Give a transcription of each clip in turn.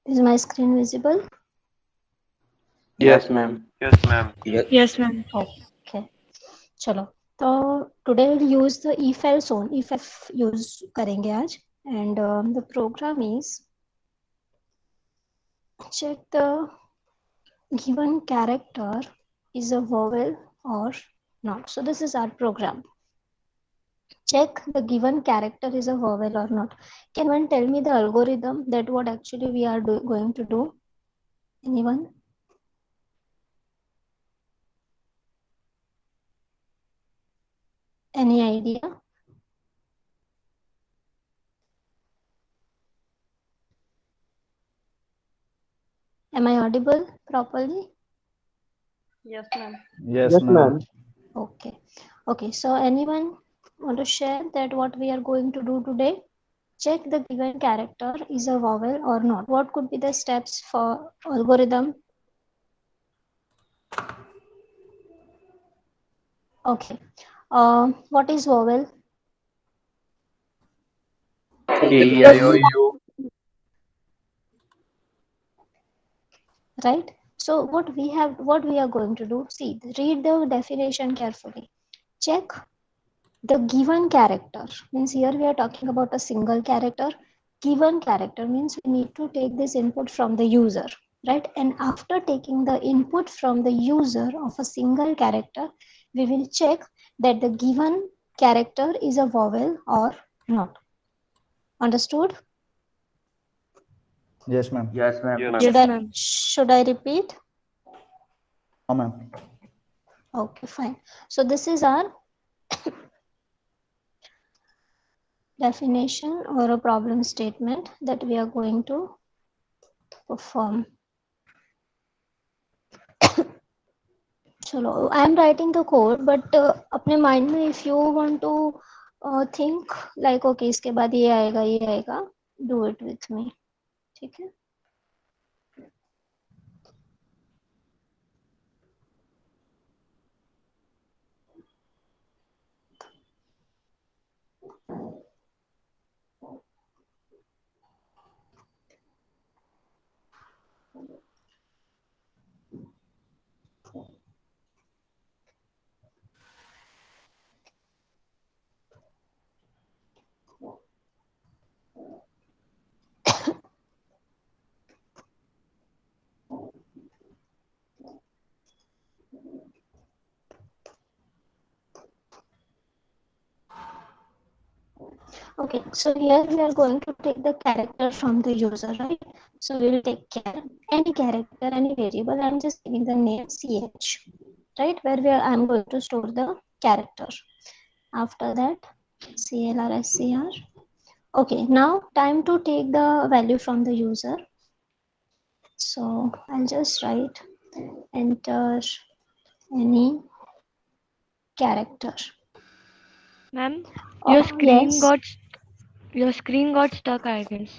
Is my screen visible? Yes, ma'am. Yes, ma'am. Yes, ma'am. Okay. चलो, तो today we'll use the if else on if use करेंगे आज, and the program is check the given character is a vowel or not. So this is our program. Check the given character is a vowel or not. Can one tell me the algorithm that what actually we are going to do? Anyone? Any idea? Am I audible properly? Yes, ma'am. Yes, ma'am. Okay. Okay. So anyone want to share that what we are going to do today? Check the given character is a vowel or not. What could be the steps for algorithm? Okay. What is vowel? AEIOU. Right. So what we are going to do? See, read the definition carefully. Check the given character. Means here we are talking about a single character. Given character means we need to take this input from the user, right? And after taking the input from the user of a single character, we will check that the given character is a vowel or not. Understood? Yes, ma'am. Yes, ma'am. Yes, Yes, ma'am. ma'am. Should I repeat? No, ma'am. Okay, fine. So this is our definition or a problem statement that we are going to perform. चलो, I am writing the code, but अपने mind में if you want to think like okay इसके बाद ये आएगा, do it with me, ठीक है? Okay, so here we are going to take the character from the user, right? So we will take any character, any variable. I'm just giving the name ch, right? Where I'm going to store the character. After that, clr scr. Okay, now time to take the value from the user. So I'll just write enter any character. Ma'am, Oh, yes. your screen got stuck, I guess.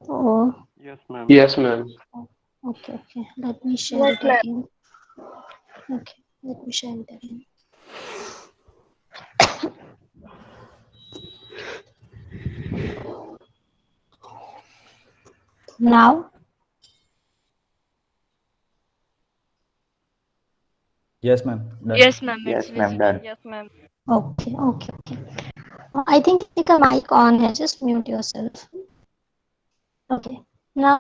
Oh, Yes, ma'am. Yes, ma'am. okay. Let me share it again. Okay, let me share it again. Now, Yes, ma'am. Done. Yes, ma'am. Yes, It's ma'am. visible. Done. Yes, ma'am. okay. I think a mic on here. Just mute yourself. Okay. Now,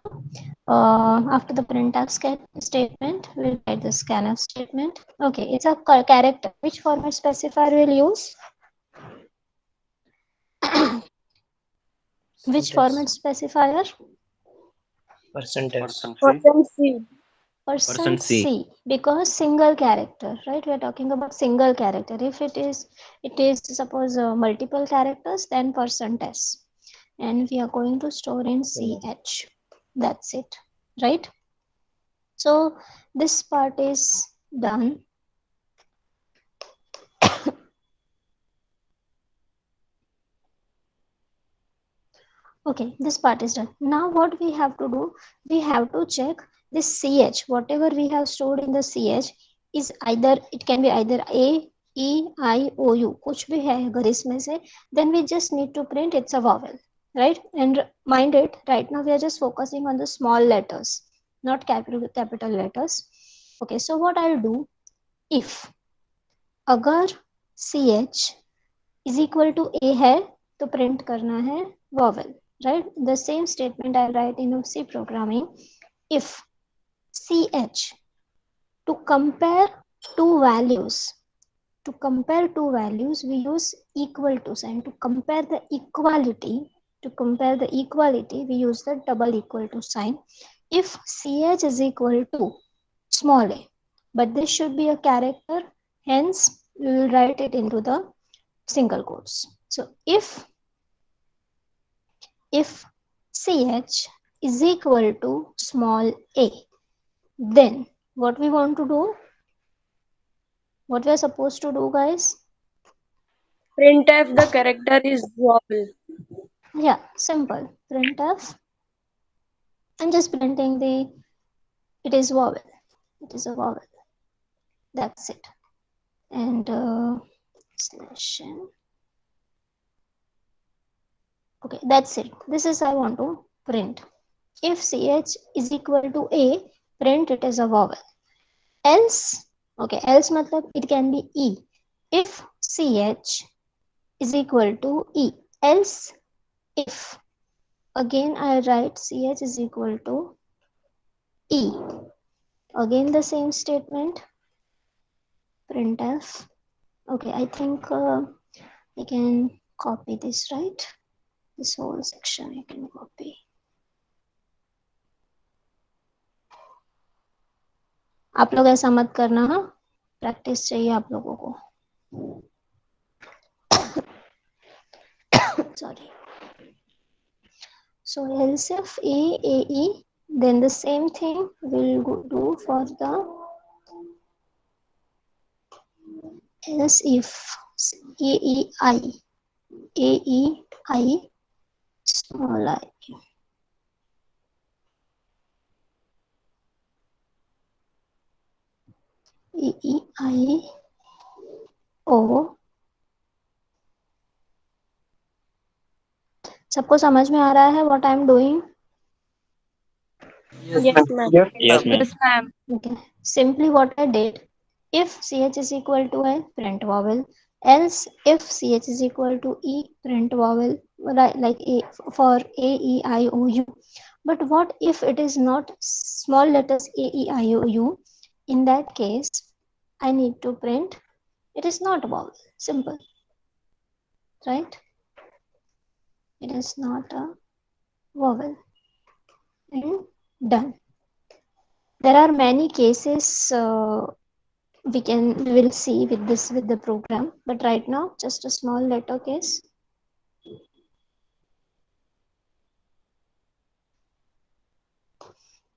after the printf statement, we'll write the scanf statement. Okay, it's a character. Which format specifier we'll use? Which format specifier? Percent C. %C, because single character, right? We are talking about single character. If it is suppose multiple characters, then %S, and we are going to store in ch. That's it, right? So this part is done. Okay, this part is done. Now what we have to do, we have to check this ch, whatever we have stored in the ch is either, it can be either a, e, I, o, u, कुछ भी है अगर इसमें से, then we just need to print it's a vowel. right? And mind it, right now we are just focusing on the small letters, not capital letters. Okay, so what I'll do, if अगर ch is equal to a है तो print करना है vowel, right? The same statement I write in C programming. If ch, to compare two values, we use equal to sign. To compare the equality, we use the double equal to sign. If ch is equal to small a, but this should be a character, hence we will write it into the single quotes. So if ch is equal to small a, then what we want to do, what we are supposed to do, guys? Printf the character is vowel. Yeah, simple. Printf. I'm just printing it is vowel. It is a vowel. That's it. And slash n. Okay, that's it. This is I want to print. If ch is equal to a, print it as a vowel. Else, okay, else matlab it can be e. If ch is equal to e, else if, again I write ch is equal to e. Again the same statement, printf. Okay, I think I can copy this, right? This whole section I can copy. आप लोग ऐसा मत करना, हाँ, practice चाहिए आप लोगों को. Sorry. So else if AE, then the same thing we'll do for the else if AEI small I. AEI O. सबको समझ में आ रहा है what I'm doing? Yes, ma'am. Yes, ma'am. Yes, ma'am. Okay. Simply what I did, if ch is equal to a, print vowel. Else if ch is equal to e, print vowel, like a for a, e, I, o, u. But what if it is not small letters a, e, I, o, u? In that case, I need to print it is not a vowel. Simple, right? It is not a vowel. And done. There are many cases we will see with the program, but right now just a small letter case.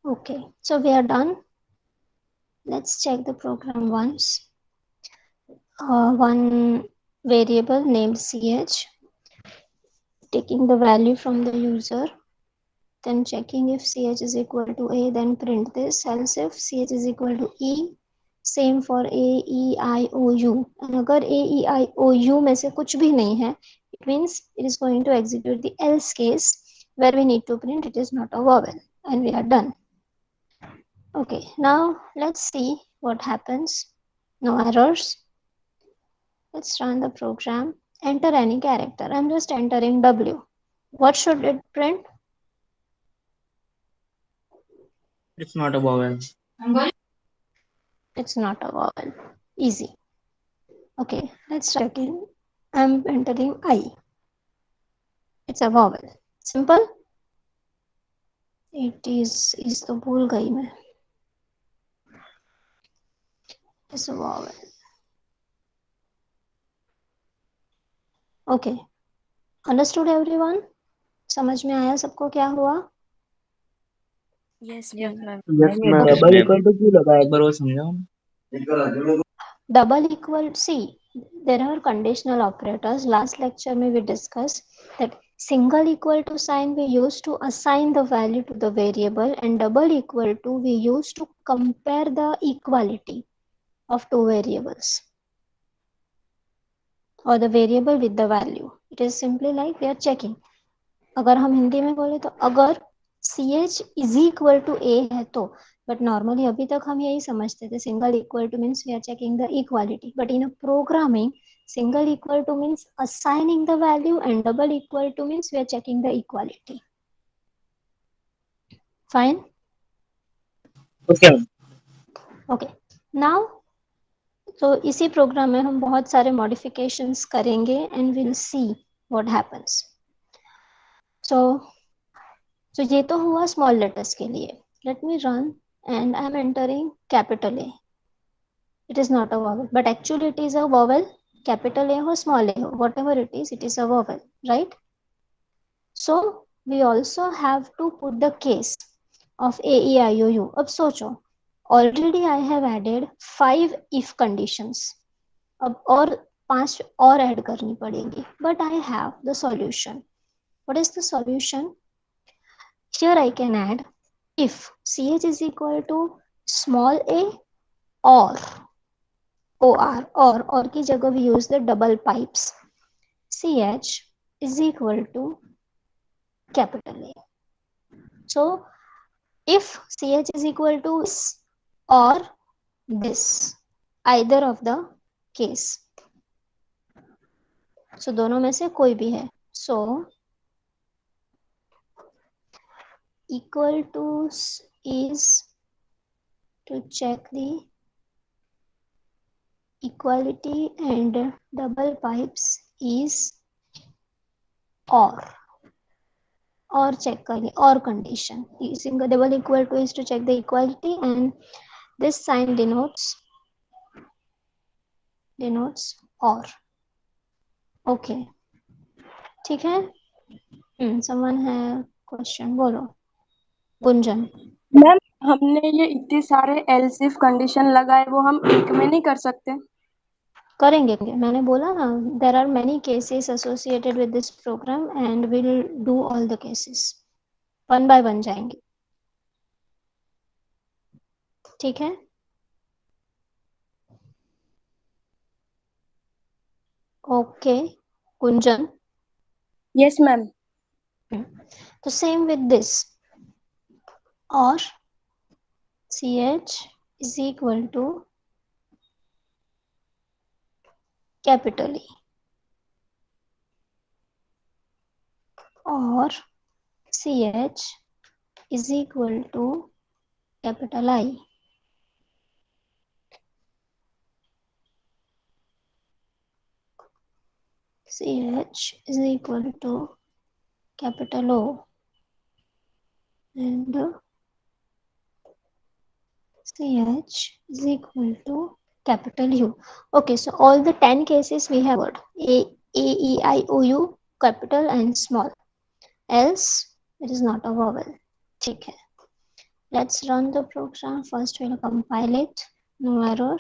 Okay, so we are done. Let's check the program once. One variable named ch, taking the value from the user, then checking if ch is equal to a, then print this. Else if ch is equal to e, same for a, e, I, o, u. And अगर a, e, I, o, u में से कुछ भी नहीं है, it means it is going to execute the else case where we need to print it is not a vowel, and we are done. Okay, now let's see what happens. No errors. Let's run the program. Enter any character. I'm just entering W. What should it print? It's not a vowel. It's not a vowel. Easy. Okay, let's try again. I'm entering I. It's a vowel. Simple. It is तो भूल गई मैं. It's a vowel. Okay. Understood everyone? समझ में आया सबको क्या हुआ? Yes, Yes, ma'am. ma'am. Yes, ma'am. Double equal to क्यों लगा एक बार वो समझाओ. Double equal, see, there are conditional operators. Last lecture में we discussed that single equal to sign we use to assign the value to the variable, and double equal to we use to compare the equality of two variables or the variable with the value. It is simply like we are checking. अगर हम हिंदी में बोले तो अगर CH is equal to A है तो, but normally अभी तक हम यही समझते थे single equal to means we are checking the equality, but in a programming single equal to means assigning the value and double equal to means we are checking the equality. Fine. Okay Okay, now तो इसी programme में हम बहुत सारे modifications करेंगे and will see what happens. So ये तो हुआ स्मॉल लेटर्स के लिए. Let me run and I am entering capital A. It is not a vowel, but actually it is a vowel. Capital A हो small a हो, whatever it is a vowel, right? So we also have to put the case of A E I O U. अब सोचो, already I have added 5 if conditions. अब और 5 और add करनी पड़ेगी, but I have the solution. What is the solution? Here I can add if CH is equal to small a or or की जगह we use the double pipes. CH is equal to capital A. So if CH is equal to this or this, either of the case, so दोनों में से कोई भी है. So equal to is to check the equality and double pipes is or check करें or condition. Using a double equal to is to check the equality and this sign denotes or. Okay, ठीक है. someone है question, बोलो. Gunjan. Ma'am हमने ये इतने सारे else if condition लगाए वो हम एक में नहीं कर सकते? करेंगे, मैंने बोला ना, there are many cases associated with this program and we'll do all the cases one by one जाएंगे. ठीक है. ओके गुंजन. Yes ma'am. तो सेम विद दिस और CH is equal to capital E और CH is equal to capital I. CH is equal to capital O and CH is equal to capital U. Okay, so all the 10 cases we have word A, E, I, O, U, capital and small. Else it is not a vowel. ठीक है. Let's run the program. First we'll compile it. No error.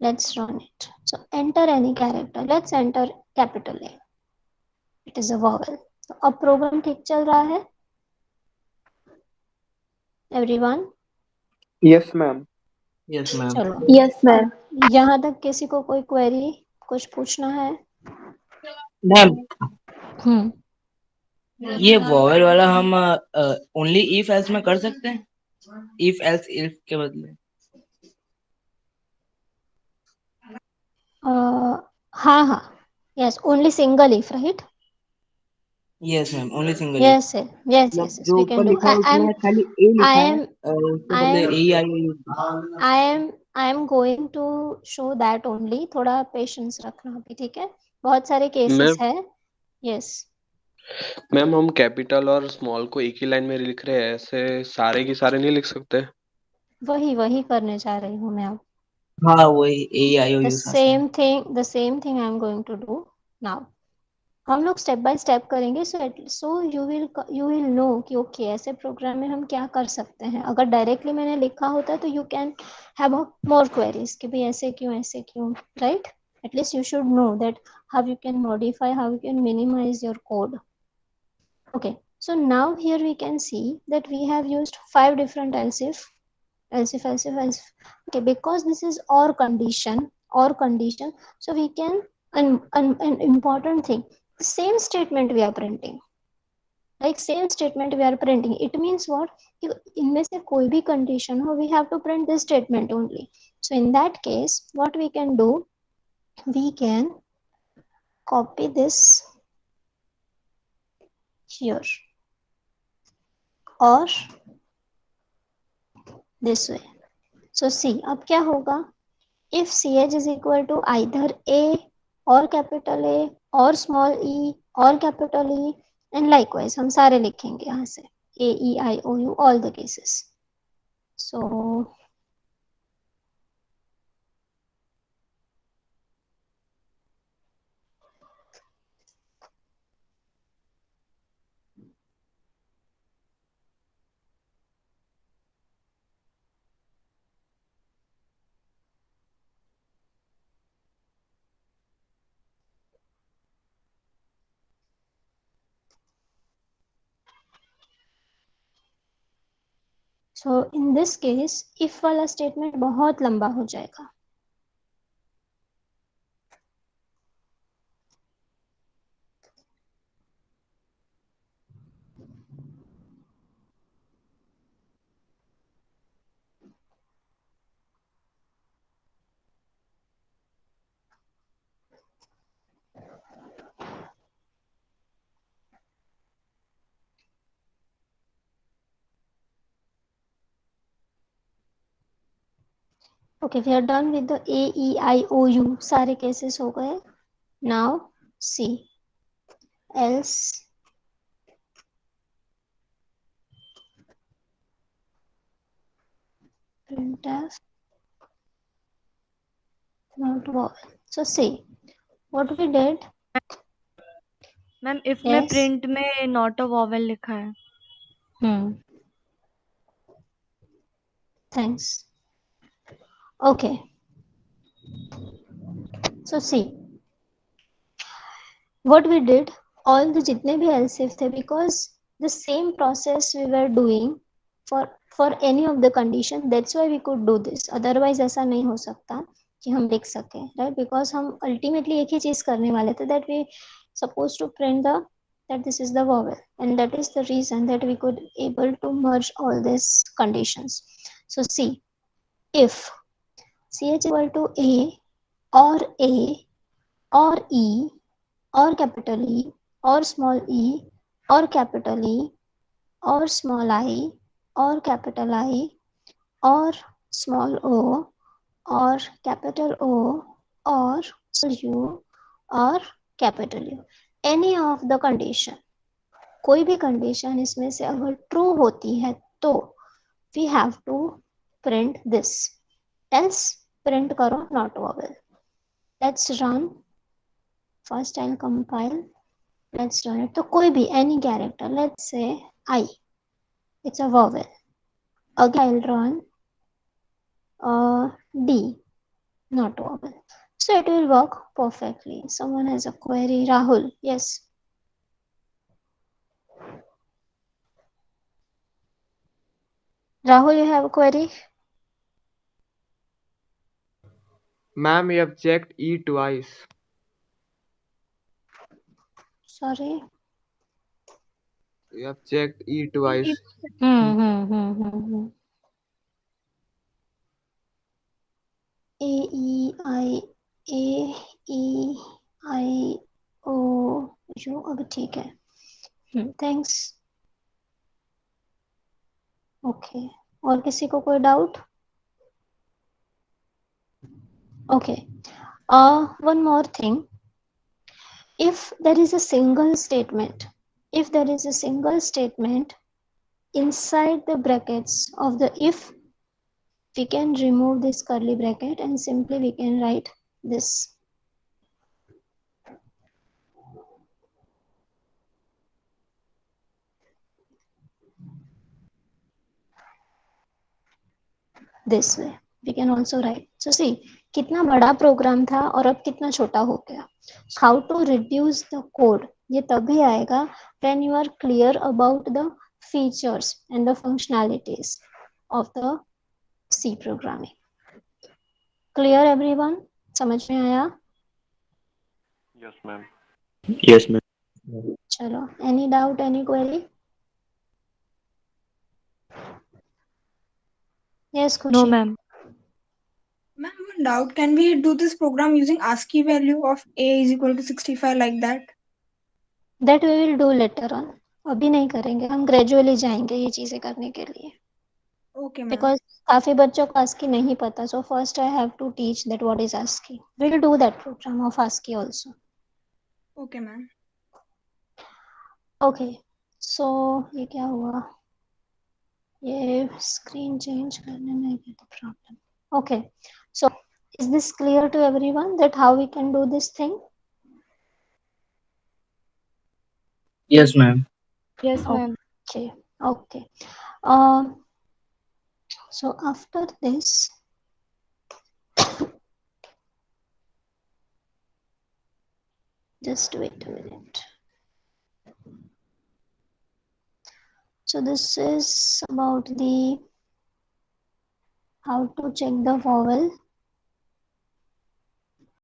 Let's run it. So enter any character. Let's enter capital A. It is a vowel. So अब program ठीक चल रहा है? Everyone? Yes, ma'am. Yes ma'am. चलो. Yes ma'am. यहाँ तक किसी को कोई क्वेरी कुछ पूछना है? मैम ये वॉवेल वाला हम ओनली इफ एल्स में कर सकते हैं? इफ एल्स इफ के बदले? हाँ. Yes, only single if, right? Yes ma'am, only single. Yes. जो We ऊपर can do. लिखा है उसमें खाली ए लिखा I है am उसके I बदले am A I you. I am going to show that only. थोड़ा पेशेंस रखना अभी, ठीक है. बहुत सारे केसेस है. यस मैम हम कैपिटल और स्मॉल को एक ही लाइन में लिख रहे हैं, ऐसे सारे की सारे नहीं लिख सकते? वही करने जा रही हूँ मैं अब. हाँ वही ए आई the you. same thing I am going to do now. हम लोग स्टेप बाय स्टेप करेंगे. सो यू विल नो कि ओके ऐसे प्रोग्राम में हम क्या कर सकते हैं. अगर डायरेक्टली मैंने लिखा होता तो you can have more queries कि भाई ऐसे क्यों, right. At least you should know that how you can modify, how you can minimize your code. okay, so now here we can see that we have used 5 different else if. Okay, because this is or condition, so we can an important thing, same statement we are printing. like same statement we are printing. It means what? कि इनमें से कोई भी condition हो, we have to print this statement only. So in that case, what we can do, we can copy this here or this way. So see, अब क्या होगा? If CH is equal to either A or capital A or small e or capital E, and likewise हम सारे लिखेंगे यहाँ से A, E, I, O, U, all the cases. So in this case if वाला statement बहुत लंबा हो जाएगा. Okay, we are done with the A, E, I, O, U. सारे cases हो गए. Now see, else printf not vowel. So see, what we did. Ma'am if में Yes. Print में नॉट अ वॉवेल लिखा है. Thanks. Okay. So see, what we did, all the जितने भी else if थे, because the same process we were doing for any of the condition, that's why we could do this. Otherwise ऐसा नहीं हो सकता कि हम लिख सके, right? Because हम ultimately एक ही चीज करने वाले थे, that we supposed to print the that this is the vowel, and that is the reason that we could able to merge all these conditions. So see, if ch equal to a or e or capital E or small e or capital E or small I or capital I or small o or capital O or small u or capital U, any of the condition, कोई भी condition इसमें से अगर true होती है तो we have to print this, else print करो not vowel. Let's run. First I'll compile. Let's run it. तो कोई भी any character, let's say I, it's a vowel. Again I'll run D, not vowel. So it will work perfectly. Someone has a query. Rahul, yes. Rahul, you have a query? Ma'am, you have checked E twice. Sorry. You have checked E twice. A E I A E I O U. अब ठीक है. Thanks. Okay. और किसी को कोई doubt? Okay. One more thing. If there is a single statement, inside the brackets of the if, we can remove this curly bracket and simply we can write this. This way we can also write. So see, कितना बड़ा programme था और अब कितना छोटा हो गया. How to reduce the code, ये तभी आएगा when you are clear about the features and the functionalities of the C programming. Clear everyone? समझ में आया? Yes ma'am. Yes, ma'am. चलो, any doubt, any query? Yes, No, Khushi. ma'am. Ma'am, one doubt. Can we do this program using ASCII value of A is equal to 65 like that? That we will do later on. अभी नहीं करेंगे, हम gradually जाएंगे ये चीजें करने के लिए. Okay, ma'am. Because काफी बच्चों को ASCII नहीं पता, so first I have to teach that what is ASCII. We'll do that program of ASCII also. Okay, ma'am. Okay, so ये क्या हुआ? ये screen change करने में I get the problem. Okay, so is this clear to everyone that how we can do this thing? Yes, ma'am. Yes, ma'am. Okay, okay. So after this, just wait a minute. So this is about the how to check the vowel